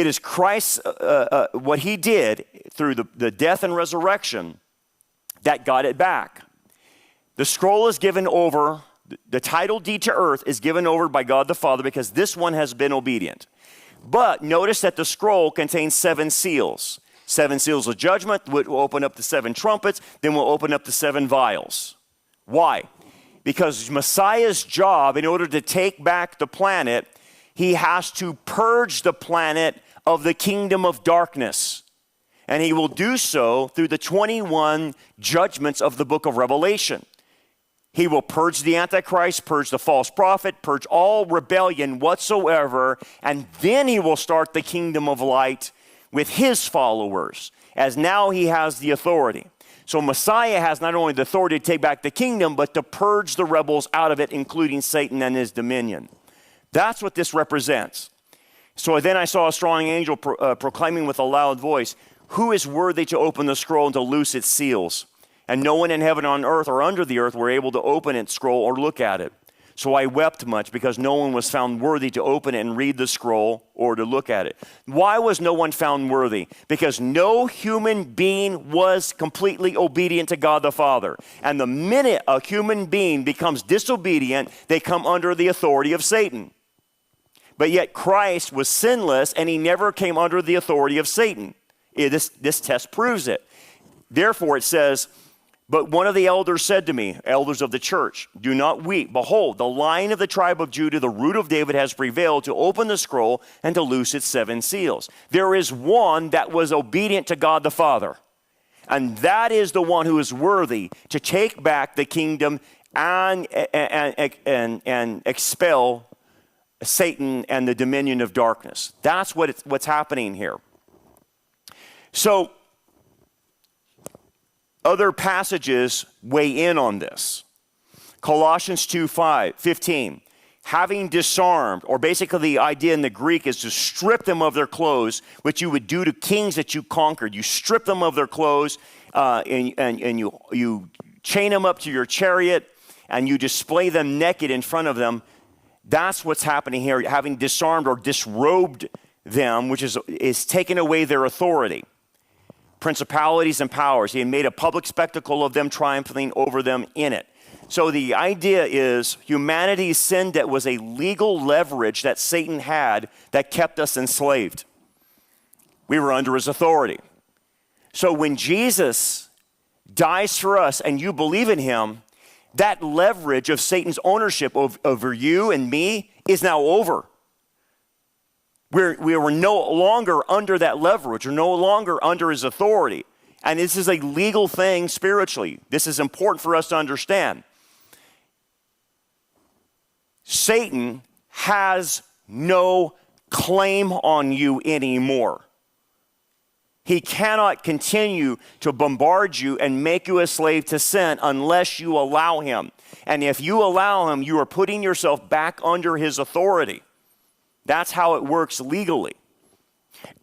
is Christ, what he did through the death and resurrection that got it back. The scroll is given over The title deed to earth is given over by God the Father because this one has been obedient. But notice that the scroll contains 7 seals. 7 seals of judgment, which will open up the 7 trumpets, then we'll open up the 7 vials. Why? Because Messiah's job, in order to take back the planet, he has to purge the planet of the kingdom of darkness. And he will do so through the 21 judgments of the book of Revelation. He will purge the Antichrist, purge the false prophet, purge all rebellion whatsoever, and then he will start the kingdom of light with his followers, as now he has the authority. So Messiah has not only the authority to take back the kingdom, but to purge the rebels out of it, including Satan and his dominion. That's what this represents. So then I saw a strong angel proclaiming with a loud voice, "Who is worthy to open the scroll and to loose its seals?" And no one in heaven, on earth, or under the earth were able to open its scroll or look at it. So I wept much because no one was found worthy to open it and read the scroll or to look at it. Why was no one found worthy? Because no human being was completely obedient to God the Father. And the minute a human being becomes disobedient, they come under the authority of Satan. But yet Christ was sinless and he never came under the authority of Satan. This test proves it. Therefore it says, "But one of the elders said to me," elders of the church, "Do not weep. Behold, the Lion of the tribe of Judah, the root of David, has prevailed to open the scroll and to loose its 7 seals." There is one that was obedient to God the Father, and that is the one who is worthy to take back the kingdom and expel Satan and the dominion of darkness. That's what's happening here. So, other passages weigh in on this. Colossians 2:15, having disarmed, or basically the idea in the Greek is to strip them of their clothes, which you would do to kings that you conquered. You strip them of their clothes and you chain them up to your chariot and you display them naked in front of them. That's what's happening here, having disarmed or disrobed them, which is taken away their authority. Principalities and powers. He had made a public spectacle of them, triumphing over them in it. So the idea is humanity's sin that was a legal leverage that Satan had that kept us enslaved. We were under his authority. So when Jesus dies for us and you believe in him, that leverage of Satan's ownership over you and me is now over. We were no longer under that leverage. We're no longer under his authority. And this is a legal thing spiritually. This is important for us to understand. Satan has no claim on you anymore. He cannot continue to bombard you and make you a slave to sin unless you allow him. And if you allow him, you are putting yourself back under his authority. That's how it works legally.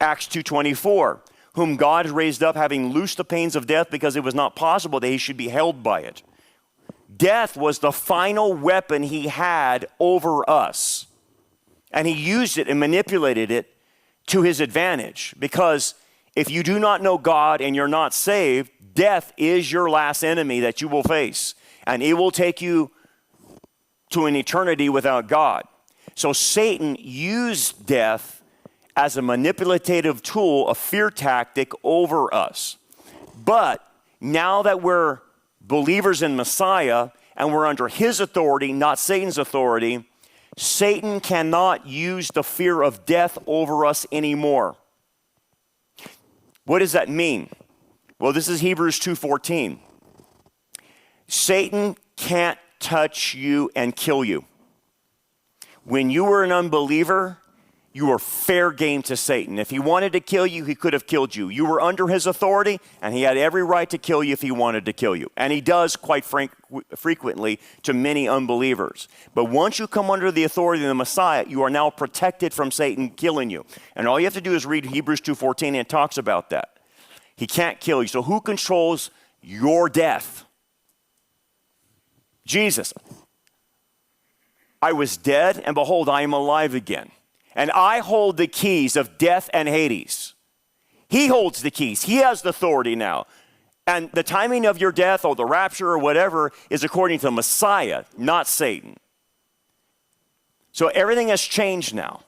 Acts 2:24, whom God raised up, having loosed the pains of death, because it was not possible that he should be held by it. Death was the final weapon he had over us. And he used it and manipulated it to his advantage. Because if you do not know God and you're not saved, death is your last enemy that you will face. And it will take you to an eternity without God. So Satan used death as a manipulative tool, a fear tactic over us. But now that we're believers in Messiah and we're under his authority, not Satan's authority, Satan cannot use the fear of death over us anymore. What does that mean? Well, this is Hebrews 2:14. Satan can't touch you and kill you. When you were an unbeliever, you were fair game to Satan. If he wanted to kill you, he could have killed you. You were under his authority, and he had every right to kill you if he wanted to kill you. And he does quite frequently to many unbelievers. But once you come under the authority of the Messiah, you are now protected from Satan killing you. And all you have to do is read Hebrews 2:14, and it talks about that. He can't kill you. So who controls your death? Jesus. I was dead, and behold, I am alive again. And I hold the keys of death and Hades. He holds the keys. He has the authority now. And the timing of your death or the rapture or whatever is according to the Messiah, not Satan. So everything has changed now.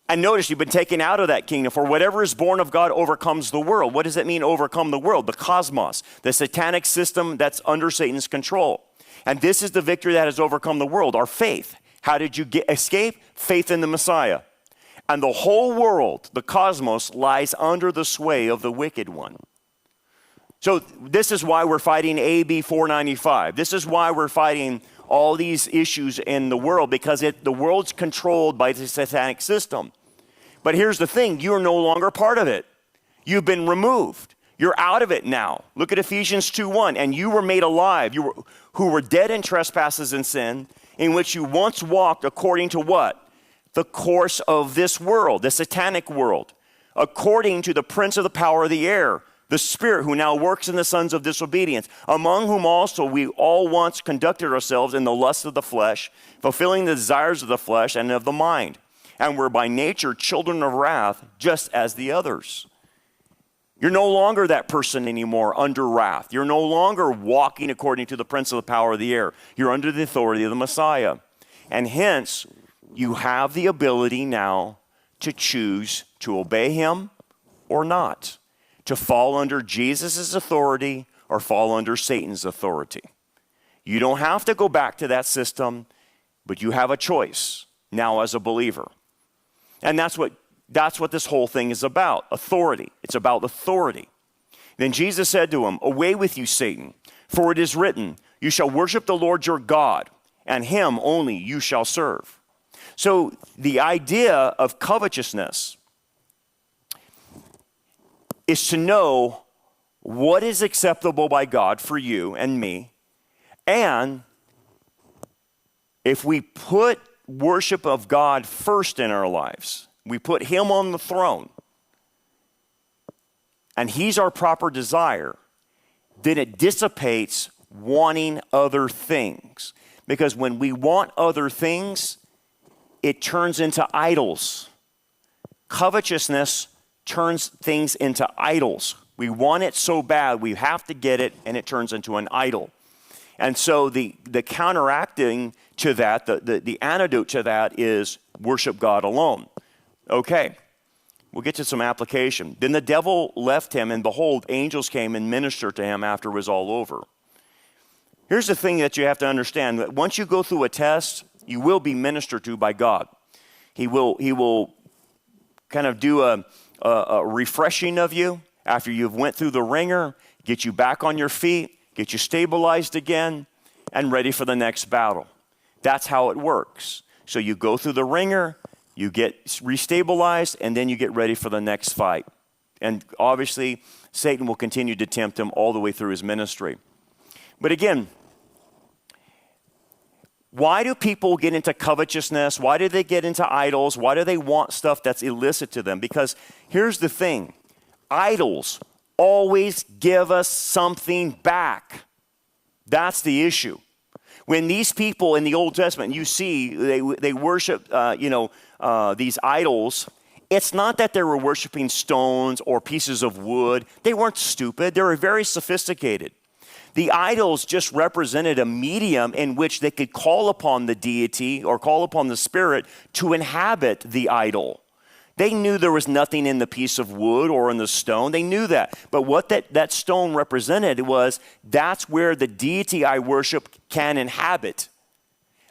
And notice you've been taken out of that kingdom. For whatever is born of God overcomes the world. What does it mean, overcome the world? The cosmos, the satanic system that's under Satan's control. And this is the victory that has overcome the world, our faith. How did you escape? Faith in the Messiah. And the whole world, the cosmos, lies under the sway of the wicked one. So this is why we're fighting AB 495. This is why we're fighting all these issues in the world, because the world's controlled by the satanic system. But here's the thing, you're no longer part of it. You've been removed. You're out of it now. Look at Ephesians 2:1. And you were made alive, who were dead in trespasses and sin, in which you once walked according to what? The course of this world, the satanic world, according to the prince of the power of the air, the spirit who now works in the sons of disobedience, among whom also we all once conducted ourselves in the lust of the flesh, fulfilling the desires of the flesh and of the mind, and were by nature children of wrath, just as the others. You're no longer that person anymore under wrath. You're no longer walking according to the prince of the power of the air. You're under the authority of the Messiah. And hence, you have the ability now to choose to obey him or not, to fall under Jesus' authority or fall under Satan's authority. You don't have to go back to that system, but you have a choice now as a believer. And that's what this whole thing is about, authority. It's about authority. Then Jesus said to him, "Away with you, Satan, for it is written, you shall worship the Lord your God, and him only you shall serve." So the idea of covetousness is to know what is acceptable by God for you and me. And if we put worship of God first in our lives, we put him on the throne, and he's our proper desire, then it dissipates wanting other things. Because when we want other things, it turns into idols. Covetousness turns things into idols. We want it so bad, we have to get it, and it turns into an idol. And so the counteracting to that, the antidote to that is worship God alone. Okay, we'll get to some application. Then the devil left him, and behold, angels came and ministered to him after it was all over. Here's the thing that you have to understand. That once you go through a test, you will be ministered to by God. He will kind of do a refreshing of you after you've went through the ringer, get you back on your feet, get you stabilized again, and ready for the next battle. That's how it works. So you go through the ringer, you get restabilized, and then you get ready for the next fight. And obviously, Satan will continue to tempt him all the way through his ministry. But again, why do people get into covetousness? Why do they get into idols? Why do they want stuff that's illicit to them? Because here's the thing. Idols always give us something back. That's the issue. When these people in the Old Testament, you see, they worship, these idols, it's not that they were worshiping stones or pieces of wood. They weren't stupid. They were very sophisticated. The idols just represented a medium in which they could call upon the deity or call upon the spirit to inhabit the idol. They knew there was nothing in the piece of wood or in the stone. They knew that. But what that stone represented was, that's where the deity I worship can inhabit.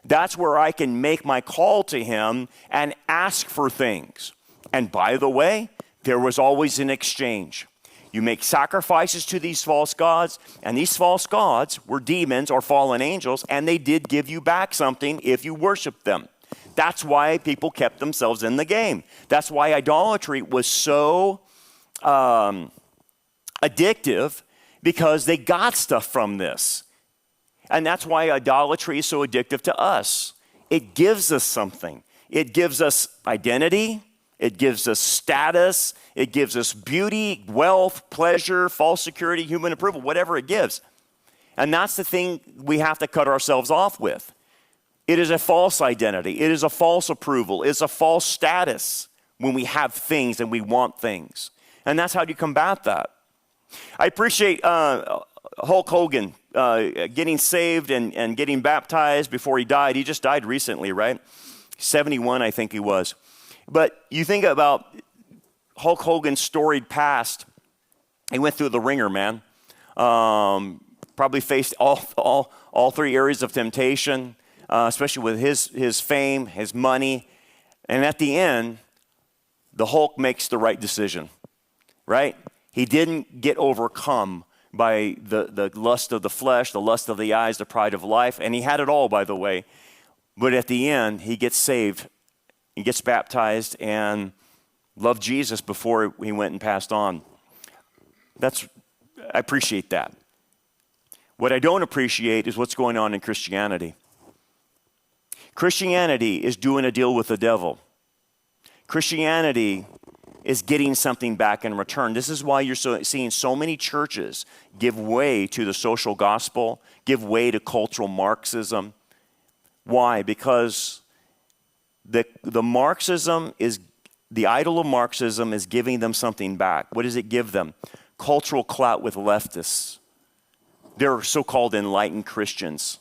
That's where I can make my call to him and ask for things. And by the way, there was always an exchange. You make sacrifices to these false gods, and these false gods were demons or fallen angels, and they did give you back something if you worshiped them. That's why people kept themselves in the game. That's why idolatry was so addictive, because they got stuff from this. And that's why idolatry is so addictive to us. It gives us something. It gives us identity. It gives us status. It gives us beauty, wealth, pleasure, false security, human approval, whatever it gives. And that's the thing we have to cut ourselves off with. It is a false identity. It is a false approval. It's a false status when we have things and we want things. And that's how you combat that. I appreciate Hulk Hogan getting saved and getting baptized before he died. He just died recently, right? 71, I think he was. But you think about Hulk Hogan's storied past. He went through the ringer, man. Probably faced all three areas of temptation, especially with his fame, his money. And at the end, the Hulk makes the right decision, right? He didn't get overcome by the lust of the flesh, the lust of the eyes, the pride of life. And he had it all, by the way. But at the end, he gets saved, he gets baptized, and loved Jesus before he went and passed on. I appreciate that. What I don't appreciate is what's going on in Christianity. Christianity is doing a deal with the devil. Christianity is getting something back in return. This is why you're seeing so many churches give way to the social gospel, give way to cultural Marxism. Why? Because the idol of Marxism is giving them something back. What does it give them? Cultural clout with leftists. They're so-called enlightened Christians.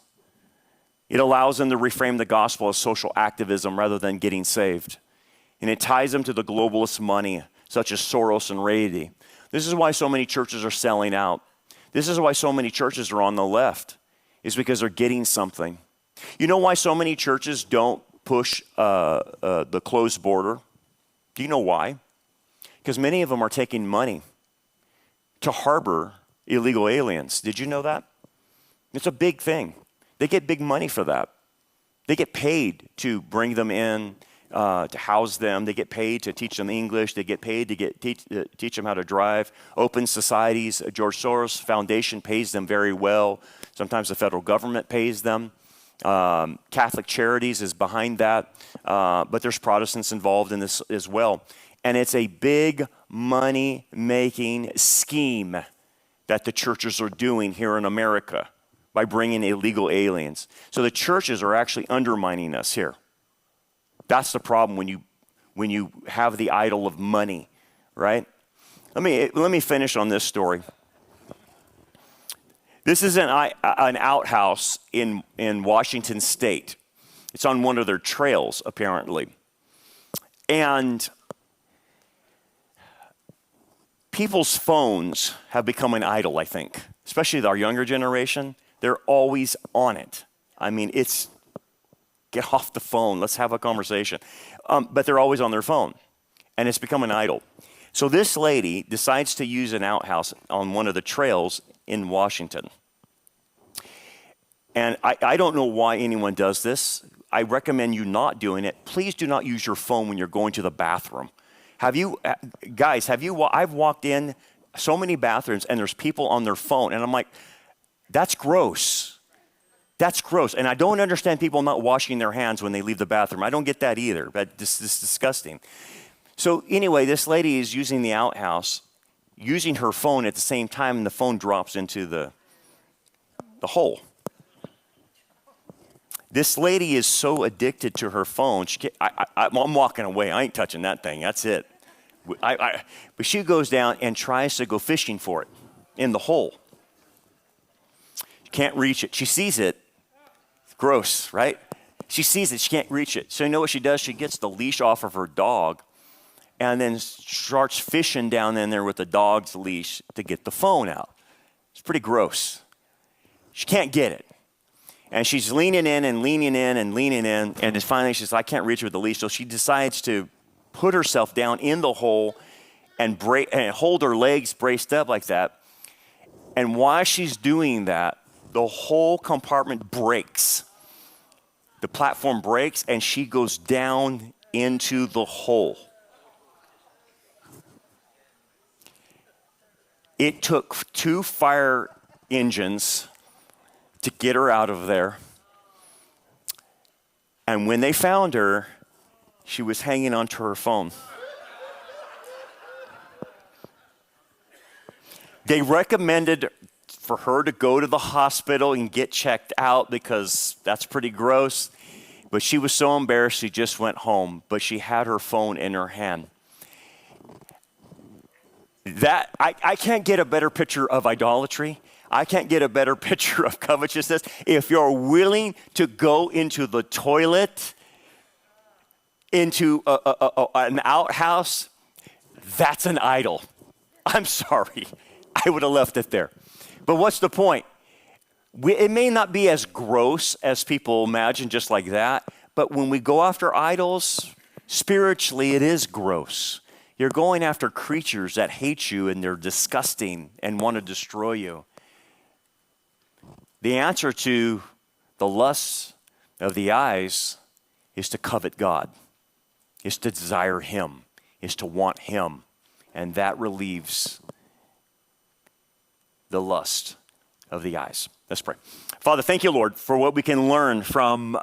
It allows them to reframe the gospel as social activism rather than getting saved. And it ties them to the globalist money, such as Soros and Rady. This is why so many churches are selling out. This is why so many churches are on the left, is because they're getting something. You know why so many churches don't push the closed border? Do you know why? Because many of them are taking money to harbor illegal aliens. Did you know that? It's a big thing. They get big money for that. They get paid to bring them in, to house them. They get paid to teach them English. They get paid to teach them how to drive. Open societies, George Soros Foundation pays them very well. Sometimes the federal government pays them. Catholic Charities is behind that, but there's Protestants involved in this as well. And it's a big money-making scheme that the churches are doing here in America by bringing illegal aliens. So the churches are actually undermining us here. That's the problem when you have the idol of money, right? Let me finish on this story. This is an outhouse in Washington State. It's on one of their trails, apparently. And people's phones have become an idol, I think, especially our younger generation. They're always on it. I mean, it's get off the phone. Let's have a conversation. But they're always on their phone, and it's become an idol. So this lady decides to use an outhouse on one of the trails in Washington. And I don't know why anyone does this. I recommend you not doing it. Please do not use your phone when you're going to the bathroom. I've walked in so many bathrooms and there's people on their phone and I'm like, that's gross. That's gross. And I don't understand people not washing their hands when they leave the bathroom. I don't get that either, but this is disgusting. So anyway, this lady is using the outhouse, using her phone at the same time, and the phone drops into the hole. This lady is so addicted to her phone, I'm walking away. I ain't touching that thing. That's it. But she goes down and tries to go fishing for it in the hole. She can't reach it. She sees it. Gross, right? She sees it. She can't reach it. So you know what she does? She gets the leash off of her dog and then starts fishing down in there with the dog's leash to get the phone out. It's pretty gross. She can't get it. And she's leaning in and leaning in and leaning in. And then finally she says, I can't reach it with the leash. So she decides to put herself down in the hole and hold her legs braced up like that. And while she's doing that, the whole compartment breaks. The platform breaks and she goes down into the hole. It took 2 fire engines to get her out of there. And when they found her, she was hanging onto her phone. They recommended for her to go to the hospital and get checked out because that's pretty gross. But she was so embarrassed, she just went home. But she had her phone in her hand. I can't get a better picture of idolatry. I can't get a better picture of covetousness. If you're willing to go into the toilet, into an outhouse, that's an idol. I'm sorry. I would have left it there. But what's the point? It may not be as gross as people imagine, just like that, but when we go after idols, spiritually it is gross. You're going after creatures that hate you and they're disgusting and want to destroy you. The answer to the lusts of the eyes is to covet God, is to desire Him, is to want Him, and that relieves the lust of the eyes. Let's pray. Father, thank you, Lord, for what we can learn from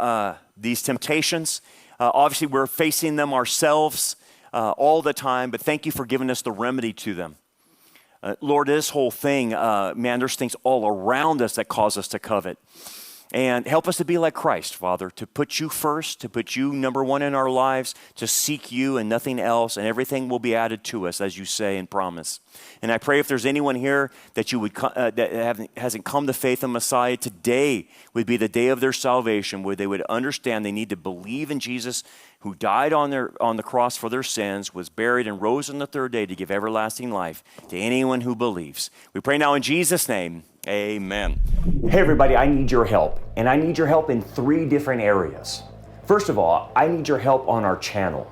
these temptations. Obviously, we're facing them ourselves all the time, but thank you for giving us the remedy to them. Lord, this whole thing, man, there's things all around us that cause us to covet. And help us to be like Christ, Father, to put you first, to put you number one in our lives, to seek you and nothing else, and everything will be added to us, as you say and promise. And I pray if there's anyone here that you would that hasn't come to faith in Messiah, today would be the day of their salvation, where they would understand they need to believe in Jesus, who died on the cross for their sins, was buried, and rose on the third day to give everlasting life to anyone who believes. We pray now in Jesus' name. Amen. Hey everybody, I need your help, and I need your help in 3 different areas. First of all, I need your help on our channel.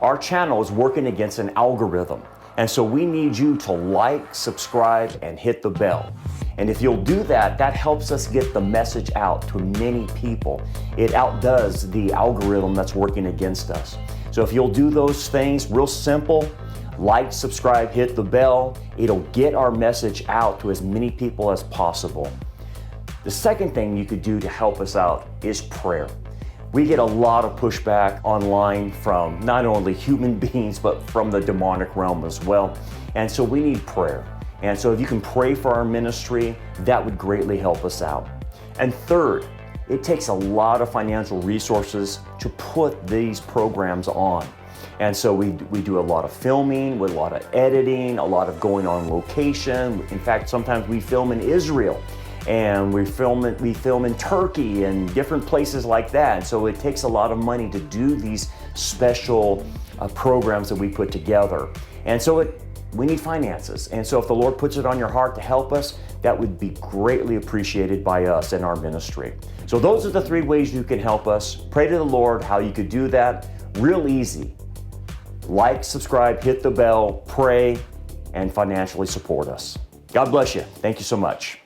Our channel is working against an algorithm, and so we need you to like, subscribe, and hit the bell. And if you'll do that, that helps us get the message out to many people. It outdoes the algorithm that's working against us. So if you'll do those things, real simple, like, subscribe, hit the bell. It'll get our message out to as many people as possible. The second thing you could do to help us out is prayer. We get a lot of pushback online from not only human beings, but from the demonic realm as well. And so we need prayer. And so if you can pray for our ministry, that would greatly help us out. And third, it takes a lot of financial resources to put these programs on. And so we do a lot of filming, with a lot of editing, a lot of going on location. In fact, sometimes we film in Israel, and we film in Turkey and different places like that. And so it takes a lot of money to do these special programs that we put together. And so we need finances. And so if the Lord puts it on your heart to help us, that would be greatly appreciated by us in our ministry. So those are the 3 ways you can help us. Pray to the Lord how you could do that. Real easy. Like, subscribe, hit the bell, pray, and financially support us. God bless you. Thank you so much.